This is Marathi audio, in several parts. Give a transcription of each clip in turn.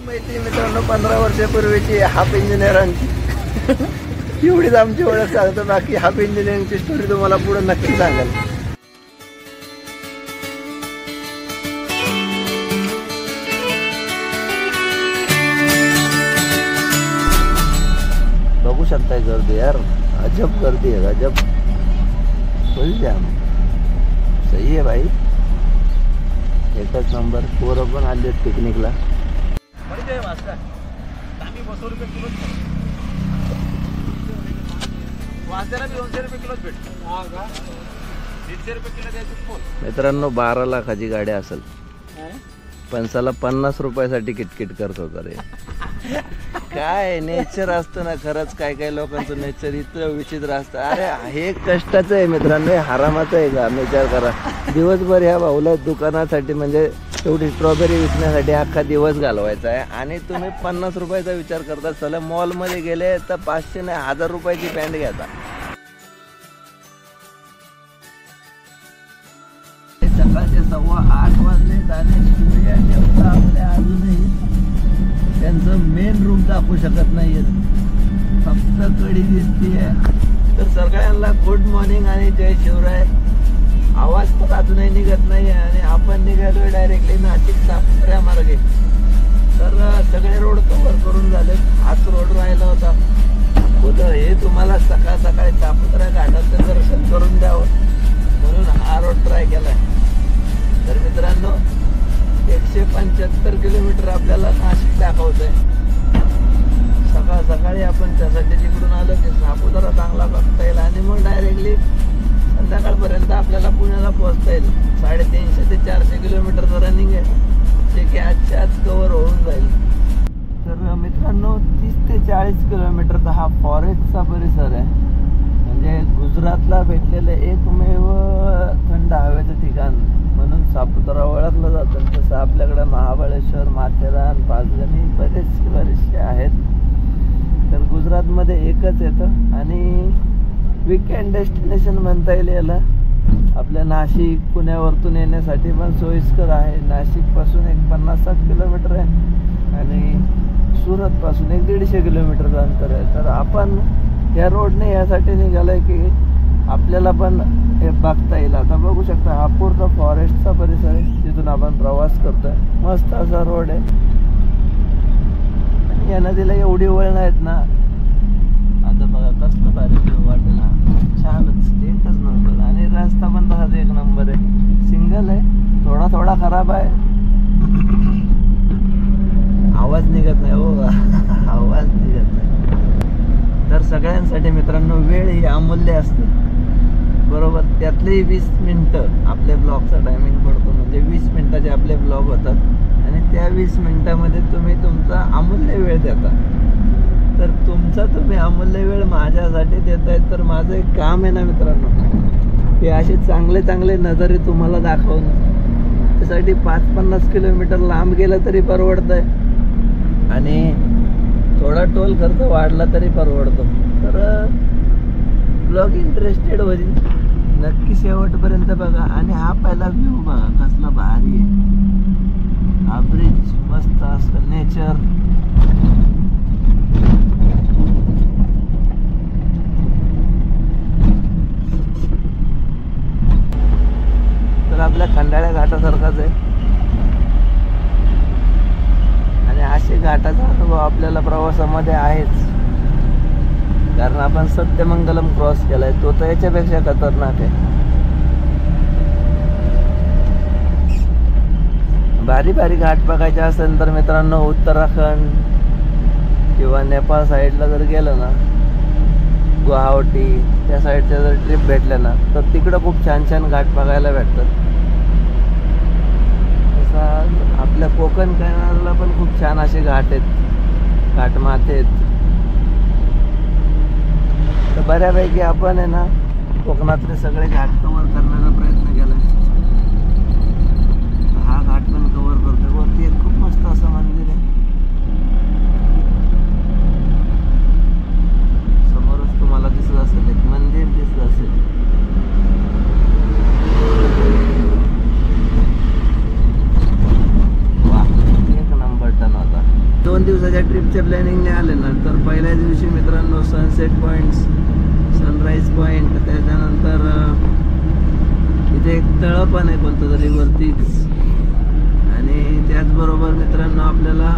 माहिती मित्रांनो 15 वर्षापूर्वीची हाफ इंजिनियरांची एवढीच आमची ओळख सांगतो. बाकी हाफ इंजिनिअरिंगची स्टोरी तुम्हाला पुढे नक्की सांगेल. बघू शकताय गर्दी यार, अजब गर्दी आहे, अजब. फुल जाम. सही आहे भाई, एकच नंबर. पोरं पण आले आहेत पिकनिकला. मित्रांनो 12 लाखाची गाडी असेल, पंचाला 50 रुपयासाठी किटकिट करत होता रे. काय नेचर असतं ना खरंच. काय काय लोकांचं नेचर इतकं विचित्र असतं. अरे हे कष्टाचं आहे मित्रांनो, हे हरामाचं आहे का? विचार करा, दिवसभर ह्या भाऊला दुकानासाठी म्हणजे तेवढी स्ट्रॉबेरी विकण्यासाठी अख्खा दिवस घालवायचा आहे, आणि तुम्ही 50 रुपयाचा विचार करता. चला मॉलमध्ये गेले तर 500 नाही 1000 रुपयाची पॅन्ट घ्यायचा. सकाळचे 8:15 वाजले आणि सूर्य देवता आपल्या अजूनही त्यांचं मेन रूम दाखवू शकत नाहीये, फक्त कडी दिसतीये. तर सगळ्यांना गुड मॉर्निंग आणि जय शिवराय. आवाज तर अजूनही निघत नाही आणि आपण निघालोय डायरेक्टली नाशिक सापुत्र्या मार्गे. तर सगळे रोड कव्हर करून झाले, हाच रोड राहिला होता. बोललं हे तुम्हाला सकाळ सकाळी सापुत्र्या घाटाचं दर्शन करून द्यावं म्हणून हा रोड ट्राय केलाय. तर मित्रांनो 175 किलोमीटर आपल्याला नाशिक दाखवतंय. सकाळ सकाळी आपण त्यासाठी तिकडून आलो की सापुतारा चांगला बघता येईल आणि मग डायरेक्टली संध्याकाळपर्यंत आपल्याला पुण्याला पोहोचता येईल. 350 ते 400 किलोमीटरचं रनिंग आहे, जे की आजच्या आज कव्हर होऊन जाईल. तर मित्रांनो 30 ते 40 किलोमीटरचा हा फॉरेस्टचा परिसर आहे. म्हणजे गुजरातला भेटलेलं एकमेव थंड हवेचं ठिकाण म्हणून सापुतारा ओळखलं जातं. तसं आपल्याकडे महाबळेश्वर, माथेरान, पाचगणी बरेचसे आहेत. तर गुजरातमध्ये एकच येतं आणि वीकेंड डेस्टिनेशन म्हणता येईल याला. आपल्या नाशिक पुण्यावरतून येण्यासाठी पण सोयीस्कर आहे. नाशिकपासून एक 50-60 किलोमीटर आहे आणि सुरतपासून 150 किलोमीटरचं अंतर आहे. तर आपण या रोडने यासाठी निघालोय की आपल्याला पण हे बघता येईल. आता बघू शकता हा पूर्ण फॉरेस्टचा परिसर आहे, जिथून आपण प्रवास करतोय. मस्त असा रोड आहे आणि या नदीला एवढी वळण आहेत ना. आता बघा कसलं भारी वाटेल. छानच, एकच नंबर. आणि रस्ता पण तसाच एक नंबर आहे, सिंगल आहे. थोडा थोडा खराब आहे, आवाज निघत नाही हो आवाज निघत नाही. तर सगळ्यांसाठी मित्रांनो वेळ ही अमूल्य असते, बरोबर. त्यातलेही 20 मिनटं आपल्या ब्लॉगचा टायमिंग पडतो. म्हणजे 20 मिनटाचे आपले ब्लॉग होतात आणि त्या 20 मिनटामध्ये तुम्ही तुमचा अमूल्य वेळ देता. तर तुमचा तुम्ही अमूल्य वेळ माझ्यासाठी देताय, तर माझं एक काम आहे ना मित्रांनो, हे असे चांगले चांगले नजारे तुम्हाला दाखवणं. त्यासाठी 5-50 किलोमीटर लांब गेलं तरी परवडतंय आणि थोडा टोल खर्च वाढला तरी परवडतो. तर ब्लॉग इंटरेस्टेड होईल, नक्की शेवटपर्यंत बघा. आणि हा पहिला व्ह्यू बघा कसला भारी आहे. हा ब्रिज मस्त असं नेचर. तर आपल्या खंडाळ्या घाटासारखाच आहे आणि असे घाटाचा अनुभव आपल्याला प्रवासामध्ये आहेच. कारण आपण सत्यमंगलम क्रॉस केलाय, तो तर याच्यापेक्षा खतरनाक आहे. भारी भारी घाट बघायचे असेल तर मित्रांनो उत्तराखंड किंवा नेपाळ साईडला जर गेलं ना, गुवाहाटी त्या साईडच्या जर ट्रिप भेटल्या ना, तर तिकडं खूप छान छान घाट बघायला भेटतात. तसा आपल्या कोकण किनाऱ्याला पण खूप छान असे घाट आहेत, घाटमाथे आहेत. तर बऱ्यापैकी आपण आहे ना कोकणातले सगळे घाट कव्हर करण्याचा प्रयत्न केला. हा घाट पण कव्हर करतोय. वरती एक खूप मस्त असं मंदिर आहे, समोरच तुम्हाला दिसत असेल एक मंदिर दिसत असेल. वा, एक नंबर टन होता. 2 दिवसाच्या ट्रिपच्या प्लॅनिंगने आले ना तर पहिल्या दिवशी मित्रांनो सनसेट पॉईंट्स, सनराईज पॉईंट, त्याच्यानंतर इथे एक तळं पण आहे कोणतं तरी वरतीच, आणि त्याचबरोबर मित्रांनो आपल्याला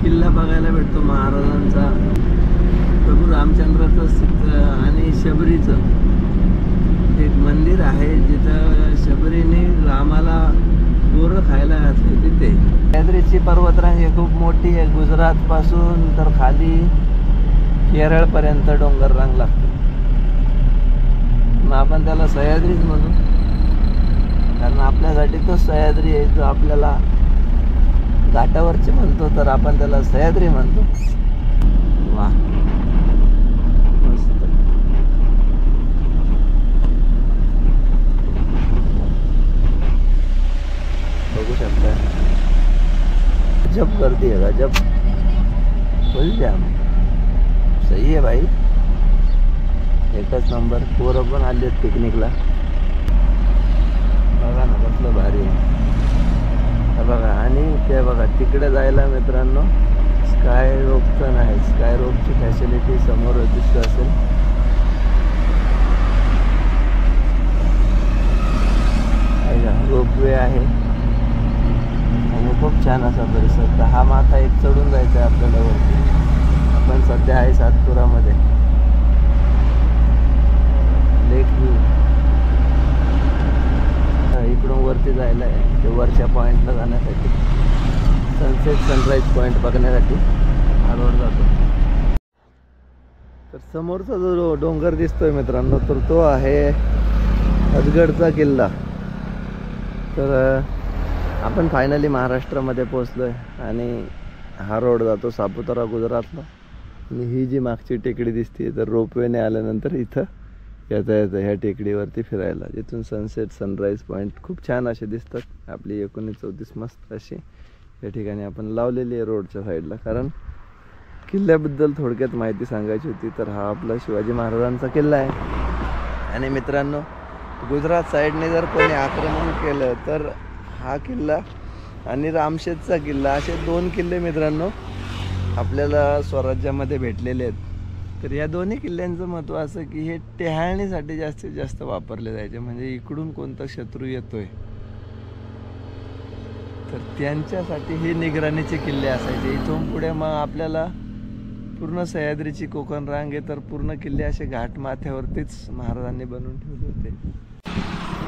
किल्ला बघायला भेटतो महाराजांचा, प्रभू रामचंद्राचं आणि शबरीचं एक मंदिर आहे जिथं शबरीने रामाला गोरं खायला घातले तिथे. सह्याद्रीची पर्वतरांग ही खूप मोठी आहे, गुजरात पासून तर खाली केरळपर्यंत डोंगर रांग लागते. मग आपण त्याला सह्याद्रीच म्हणू, कारण आपल्यासाठी तो सह्याद्री आहे जो आपल्याला घाटावरचे म्हणतो तर आपण त्याला सह्याद्री म्हणतो. वा मस्त. बघू शकता गजब गर्दी है, गजब फुल जाम. सही है भाई, एकच नंबर. पोरं पण आली आहेत पिकनिकला. बघा ना कसलं भारी आहे बघा. आणि ते बघा तिकडे जायला मित्रांनो स्काय रोपचं आहे, स्काय रोपची फॅसिलिटी समोर दिसत असेल. रोपवे आहे आणि खूप छान असा परिसर. तर हा माथा एक चढून जायचा आहे आपल्याला वरती. आपण सध्या आहे सातपुरामध्ये. लेक व्ह्यू इकडून वरती जायला आहे, ते वरच्या पॉईंटला जाण्यासाठी, सनसेट सनराईज पॉईंट बघण्यासाठी हा रोड जातो. तर समोरचा जो डोंगर दिसतोय मित्रांनो तर तो आहे अजगडचा किल्ला. तर आपण फायनली महाराष्ट्रामध्ये पोचलोय आणि हा रोड जातो सापुतारा गुजरातला. आणि ही जी मागची टेकडी दिसते तर रोपवेने आल्यानंतर इथं येता येतं ह्या टेकडीवरती फिरायला, जिथून सनसेट सनराईज पॉईंट खूप छान असे दिसतात. आपली 1934 मस्त अशी या ठिकाणी आपण लावलेली आहे रोडच्या साईडला. कारण किल्ल्याबद्दल थोडक्यात माहिती सांगायची होती. तर हा आपला शिवाजी महाराजांचा किल्ला आहे. आणि मित्रांनो गुजरात साईडने जर कोणी आक्रमण केलं तर हा किल्ला आणि रामशेजचा किल्ला असे 2 किल्ले मित्रांनो आपल्याला स्वराज्यामध्ये भेटलेले आहेत. तर या दोन्ही किल्ल्यांचं महत्त्व असं की हे टेहाळणीसाठी जास्तीत जास्त वापरले जायचे. म्हणजे इकडून कोणता शत्रू येतोय तर त्यांच्यासाठी हे निगराणीचे किल्ले असायचे. इथून पुढे मग आपल्याला पूर्ण सह्याद्रीची कोकण रांग आहे तर पूर्ण किल्ले असे घाट माथ्यावरतीच महाराजांनी बनवून ठेवले होते.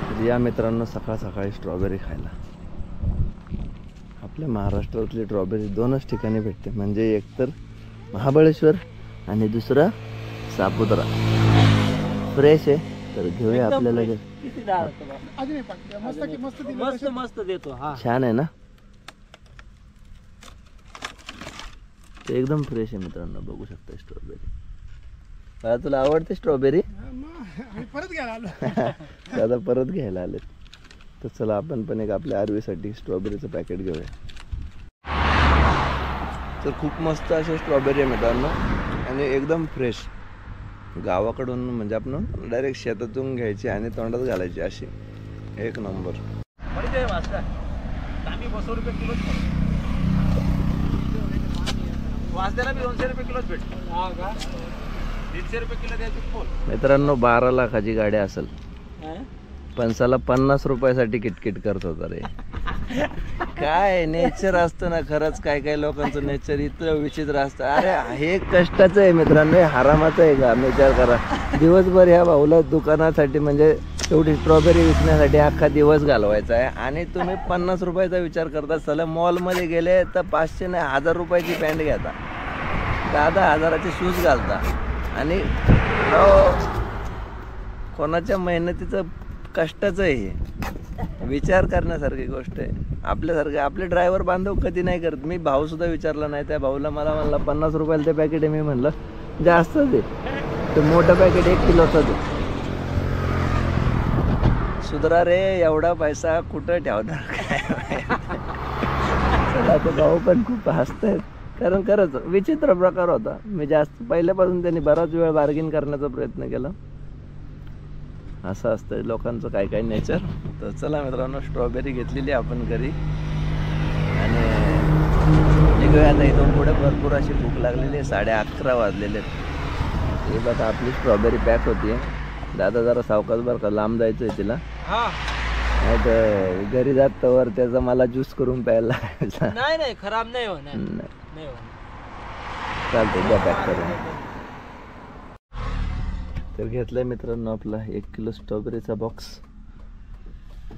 तर या मित्रांनो सकाळ सकाळी स्ट्रॉबेरी खायला. आपल्या महाराष्ट्रातली स्ट्रॉबेरी 2च ठिकाणी भेटते, म्हणजे एक तर महाबळेश्वर आणि दुसरा सापुतारा. फ्रेश आहे तर घेऊया आपल्याला. छान आहे ना, ते एकदम फ्रेश आहे मित्रांनो. बघू शकता स्ट्रॉबेरी. मला तुला आवडते स्ट्रॉबेरी? परत घ्यायला आलो. दादा परत घ्यायला आले. तर चला आपण पण एक आपल्या आरवीसाठी स्ट्रॉबेरीचं पॅकेट घेऊया. तर खूप मस्त असे स्ट्रॉबेरी आहे मित्रांनो आणि एकदम फ्रेश. गावाकडून म्हणजे आपण डायरेक्ट शेतातून घ्यायची आणि तोंडात घालायची अशी. एक नंबर. मित्रांनो 12 लाखाची गाडी असेल पण साला 50 रुपयासाठी किटकिट करत होता रे. काय नेचर असतं ना खरंच. काय काय लोकांचं नेचर इतकं विचित्र असतं. अरे हे कष्टाचं आहे मित्रांनो, हे हरामाचं आहे का? विचार करा. दिवसभर ह्या भाऊला दुकानासाठी म्हणजे एवढी स्ट्रॉबेरी विकण्यासाठी अख्खा दिवस घालवायचा आहे आणि तुम्ही 50 रुपयाचा विचार करता. चला मॉलमध्ये गेले तर 500 नाही 1000 रुपयाची पॅन्ट घेता, 10,000चे शूज घालता आणि कोणाच्या मेहनतीचं कष्टाचं आहे हे. विचार करण्यासारखी गोष्ट आहे. आपल्यासारखे आपले ड्रायव्हर बांधव कधी नाही करत. मी भाऊसुद्धा विचारला नाही. त्या भाऊला मला म्हणला 50 रुपयाला ते पॅकेट आहे. मी म्हणलं जास्त दे, ते मोठं पॅकेट 1 किलोचं दे. सुधरा रे, एवढा पैसा कुठं ठेवणार काय? चला ते भाऊ पण खूप हसतायत कारण खरंच विचित्र प्रकार होता. मी जास्त पहिल्यापासून त्यांनी बराच वेळ बार्गेन करण्याचा प्रयत्न केला. असं असतं लोकांचं काय काय नेचर. तर चला मित्रांनो स्ट्रॉबेरी घेतलेली आपण घरी आणि निघूया आता इथून पुढे. भरपूर अशी भूक लागलेली आहे. 11:30 वाजलेले आहेत. हे बघा आपली स्ट्रॉबेरी पॅक होती. दादा जरा सावकाश बरं का, लांब जायचं आहे तिला. नाही तर घरी जात वर त्याचा मला ज्यूस करून प्यायला. नाही खराब नाही होणार. चालतंय द्या पॅक करून. तर घेतलंय मित्रांनो आपला 1 किलो स्ट्रॉबेरीचा बॉक्स.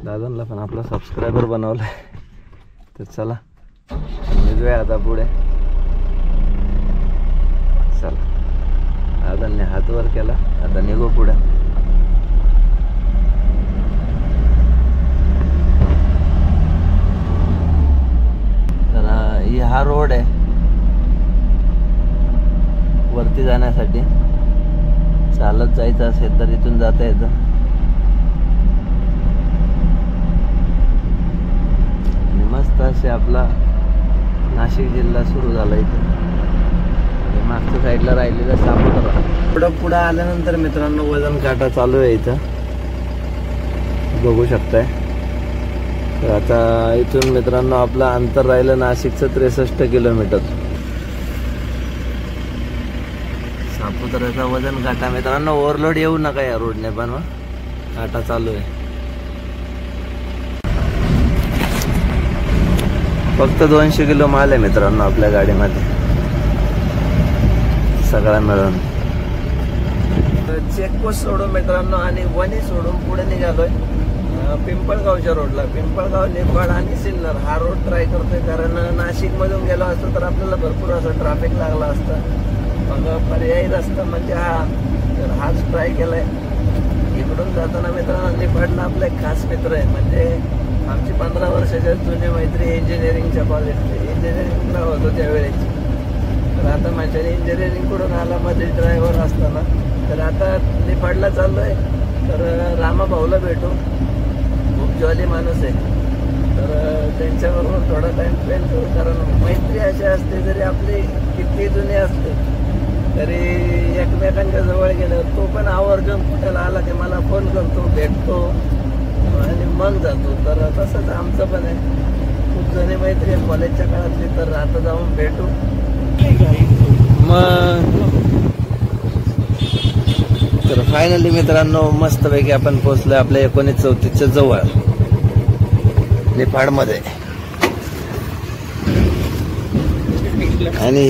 दादांना पण आपला सबस्क्रायबर बनवलाय. तर चला निघूया आता पुढे. चला दादांनी हात वर केला, आता निघू पुढे. तर हा रोड आहे वरती जाण्यासाठी. चालत जायचं असेल तर इथून जाता येतं. आणि मस्त असे आपला नाशिक जिल्हा सुरू झाला इथं. आणि मागच्या साईडला राहिलेला सापुतारा. पुढं आल्यानंतर मित्रांनो वजन काटा चालू आहे इथं, बघू शकताय. तर आता इथून मित्रांनो आपलं अंतर राहिलं नाशिकचं 63 किलोमीटर. सापुताऱ्याचा वजन काटा मित्रांनो. ओव्हरलोड येऊ नका या रोडने, पण काटा चालू आहे. फक्त 200 किलो माल आहे मित्रांनो आपल्या गाडीमध्ये सगळा मिळून. चेकपोस्ट सोडून मित्रांनो आणि वणी सोडून पुढे निघालोय पिंपळगावच्या रोडला. पिंपळगाव, निफाड आणि सिन्नर हा रोड ट्राय करतोय. कारण नाशिक मधून गेलो असतो तर आपल्याला भरपूर असं ट्रॅफिक लागला असतं. मग पर्यायी रस्ता म्हणजे हा. तर हाच ट्राय केलाय. इकडून जाताना मित्रांनो निफाडला आपला एक खास मित्र आहे. म्हणजे आमची 15 वर्षाच्या जुनी मैत्री इंजिनिअरिंगच्या कॉलेजची. इंजिनिअरिंगला होतो त्यावेळेची. तर आता माझ्या इंजिनिअरिंगकडून आला मध्ये ड्रायव्हर असताना. तर आता निफाडला चाललोय. तर रामा भाऊला भेटू. खूप जॉली माणूस आहे. तर त्यांच्याबरोबर थोडा टाइम स्पेंड करू. कारण मैत्री अशी असते जरी आपली किती जुनी असते तरी एकमेकांच्या जवळ गेल्यावर तो पण आवर्जून कुठेला आला की मला फोन करतो, भेटतो आणि मग जातो. तर तसंच आमचं पण आहे. खूप जुनी मैत्री आहे कॉलेजच्या काळातली. तर आता जाऊन भेटू मग. तर फायनली मित्रांनो मस्तपैकी आपण पोहोचलोय आपल्या 1934च्या जवळ निफाडमध्ये. आणि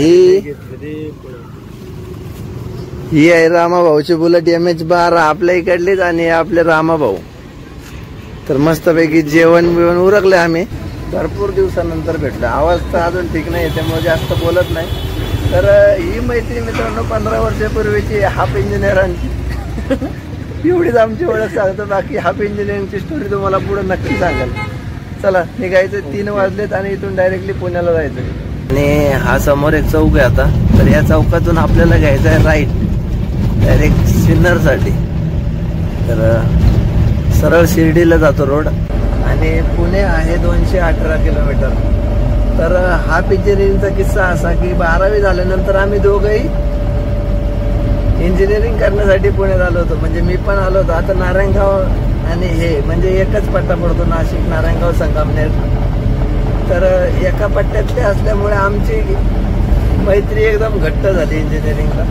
ही आहे रामाभाऊची बुलेट MH12 आपल्या इकडलीच. आणि आपले रामाभाऊ. तर मस्तपैकी जेवण बिवण उरकले आम्ही. भरपूर दिवसानंतर भेटलो. आवाज तर अजून ठीक नाही त्यामुळे जास्त बोलत नाही. तर ही मैत्री मित्रांनो 15 वर्षापूर्वीची हाफ इंजिनियरांची. एवढीच आमची ओळख सांगतो. बाकी हाफ इंजिनिअरिंगची स्टोरी तुम्हाला पुढे नक्की सांगाल. चला निघायचं. 3 वाजलेत आणि इथून डायरेक्टली पुण्याला जायचं. आणि हा समोर एक चौक आहे आता. तर या चौकातून आपल्याला घ्यायचं आहे राईट डायरेक्ट सिन्नरसाठी. तर सरळ शिर्डीला जातो रोड. आणि पुणे आहे 218 किलोमीटर. तर हाफ इंजिनिअरिंगचा किस्सा असा की 12वी झाल्यानंतर आम्ही दोघंही इंजिनिअरिंग करण्यासाठी पुण्यात आलो होतो. म्हणजे मी पण आलो होतो. आता नारायणगाव आणि हे म्हणजे एकच पट्टा पडतो, नाशिक, नारायणगाव, संगमनेर. तर एका पट्ट्यातले असल्यामुळे आमची मैत्री एकदम घट्ट झाली इंजिनिअरिंगला.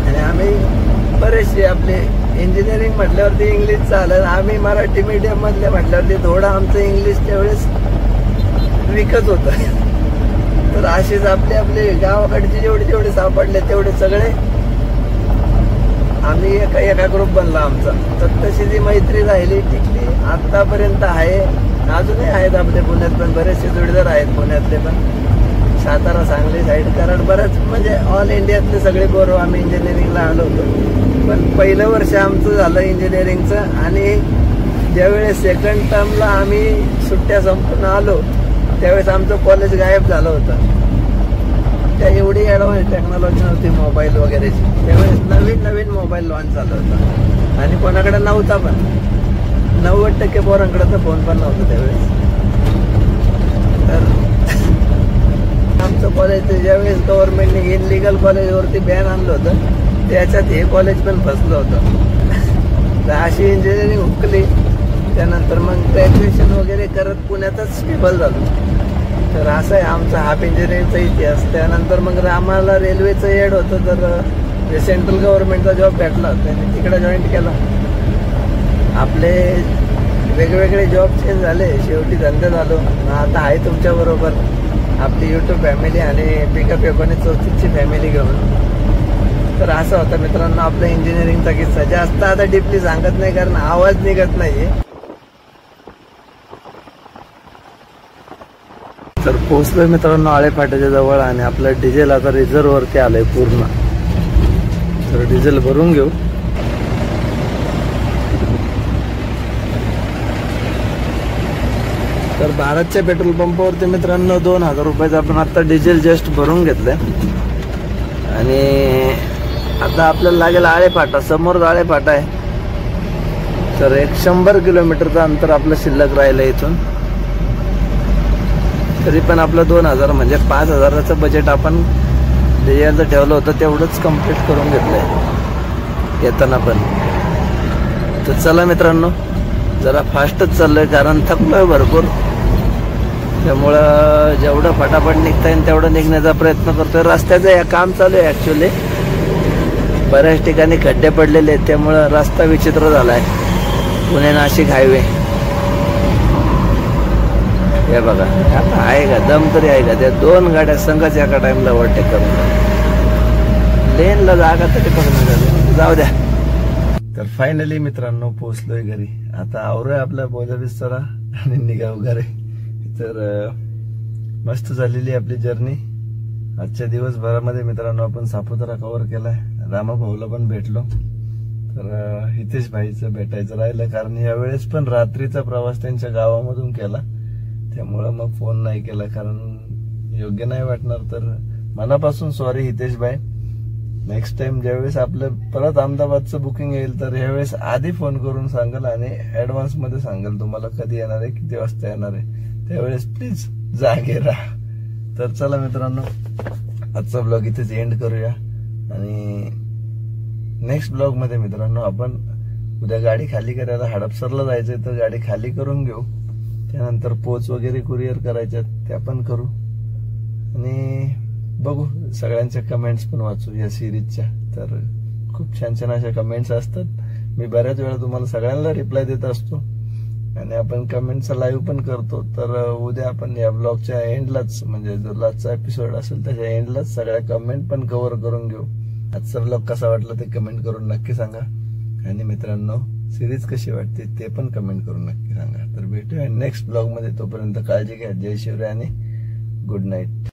आणि आम्ही बरेचसे आपले इंजिनिअरिंग म्हटल्यावरती इंग्लिश चालत. आम्ही मराठी मीडियम मधले म्हटल्यावरती थोडं आमचं इंग्लिश त्यावेळेस विकत होतं. तर असेच आपले गावाकडचे जेवढे सापडले तेवढे सगळे आम्ही एका ग्रुप बनला आमचा. तर तशी जी मैत्री राहिली टिकली आतापर्यंत आहे. अजूनही आहेत आपले पुण्यात पण बरेचसे जोडीदार आहेत पुण्यातले पण. सातारा, सांगली साईड, कारण बरंच म्हणजे ऑल इंडियातले सगळे बरोबर आम्ही इंजिनिअरिंगला आलो होतो. पण पहिलं वर्ष आमचं झालं इंजिनिअरिंगचं. आणि ज्यावेळेस सेकंड टर्मला आम्ही सुट्ट्या संपून आलो त्यावेळेस आमचं कॉलेज गायब झालं होतं. त्या एवढी ॲडव्हान्स टेक्नॉलॉजी नव्हती मोबाईल वगैरेची. त्यावेळेस नवीन मोबाईल लॉन्च झाला होता आणि कोणाकडे नव्हता पण. 90% पोरांकडे तर फोन पण नव्हता त्यावेळेस. तर आमचं कॉलेज ज्यावेळेस गव्हर्नमेंटने इनलिगल कॉलेजवरती बॅन आणलं होतं त्याच्यात हे कॉलेज पण फसलं होतं. तर अशी इंजिनिअरिंग हुकली. त्यानंतर मग ग्रॅज्युएशन वगैरे करत पुण्यातच स्टेबल झालो. तर असं आहे आमचा हाफ इंजिनिअरिंगचा इतिहास. त्यानंतर मग आम्हाला रेल्वेचं एड होतं, तर सेंट्रल गव्हर्नमेंटचा जॉब भेटला, त्यांनी तिकडे जॉईन केला. आपले वेगवेगळे जॉब चेंज झाले, शेवटी धंदे झालो. आता आहे तुमच्याबरोबर आपली यूट्यूब फॅमिली आणि पिकअप 1934ची फॅमिली घेऊन. तर असं होतं मित्रांनो आपलं इंजिनिअरिंगचा किस्सा. जास्त आता डीपली सांगत नाही कारण आवाज निघत नाहीये. तर पोहोचलोय मित्रांनो आळेफाट्याच्या जवळ आणि आपलं डिझेल आता रिझर्व वरती आलंय पूर्ण. तर डिझेल भरून घेऊ. तर भारतच्या पेट्रोल पंपावरती मित्रांनो 2000 रुपयाचं आपण आता डिझेल जस्ट भरून घेतलंय. आणि आता आपल्याला लागेल आळेफाटा. समोर आळेफाटा आहे. तर 100 किलोमीटरचं अंतर आपलं शिल्लक राहिलं इथून. तरी पण आपलं 2000 म्हणजे 5000चं बजेट आपण डिझेलचं ठेवलं होतं तेवढंच कम्प्लीट करून घेतलंय येताना पण. तर चला मित्रांनो जरा फास्टच चाललोय कारण थकलोय भरपूर. त्यामुळं जेवढं फटाफट निघता येईल तेवढं निघण्याचा प्रयत्न करतोय. रस्त्याचं या काम चालू आहे ॲक्च्युली. बऱ्याच ठिकाणी खड्डे पडलेले आहेत त्यामुळं रस्ता विचित्र झालाय. पुणे नाशिक हायवे हे बघा. आता आहे का दम तरी आहे का? त्या 2 गाड्या संघच एका टाइमला ओव्हरटेक करून लेनला जागा तरी बघणं झालं. जाऊ द्या. तर फायनली मित्रांनो पोहोचलोय घरी. आता आवरूया आपल्या बोजा बिस्तरा आणि निघाऊ घरी. तर मस्त झालेली आपली जर्नी. आजच्या दिवसभरामध्ये मित्रांनो आपण सापुतारा कव्हर केलाय. रामाभाऊला पण भेटलो. तर हितेश भाईचं भेटायचं राहिलं कारण यावेळेस पण रात्रीचा प्रवास त्यांच्या गावामधून केला. त्यामुळं मग फोन नाही केला कारण योग्य नाही वाटणार. तर मनापासून सॉरी हितेश भाई. नेक्स्ट टाइम ज्यावेळेस आपलं परत अहमदाबादचं बुकिंग येईल तर यावेळेस आधी फोन करून सांगाल आणि ऍडव्हान्स मध्ये सांगाल तुम्हाला कधी येणार आहे, किती वाजता येणार आहे. त्यावेळेस प्लीज जागे राहा. तर चला मित्रांनो आजचा ब्लॉग इथेच एंड करूया आणि नेक्स्ट ब्लॉग मध्ये मित्रांनो आपण उद्या गाडी खाली करायला हडपसरला जायचंय तर गाडी खाली करून घेऊ. त्यानंतर पोच वगैरे कुरिअर करायच्या त्या पण करू आणि बघू. सगळ्यांच्या कमेंट्स पण वाचू या सिरीजच्या. तर खूप छान छान अशा कमेंट्स असतात. मी बऱ्याच वेळा तुम्हाला सगळ्यांना रिप्लाय देत असतो आणि आपण कमेंटचा लाईव्ह पण करतो. तर उद्या आपण या ब्लॉगच्या एंडलाच म्हणजे जो लास्टचा एपिसोड असेल त्याच्या एंडलाच सगळ्या कमेंट पण कव्हर करून घेऊ. आजचा ब्लॉग कसा वाटला ते कमेंट करून नक्की सांगा. आणि मित्रांनो सिरीज कशी वाटते ते पण कमेंट करून नक्की सांगा. तर भेटूया नेक्स्ट ब्लॉग मध्ये. तोपर्यंत काळजी घ्या. जय शिवराय आणि गुड नाईट.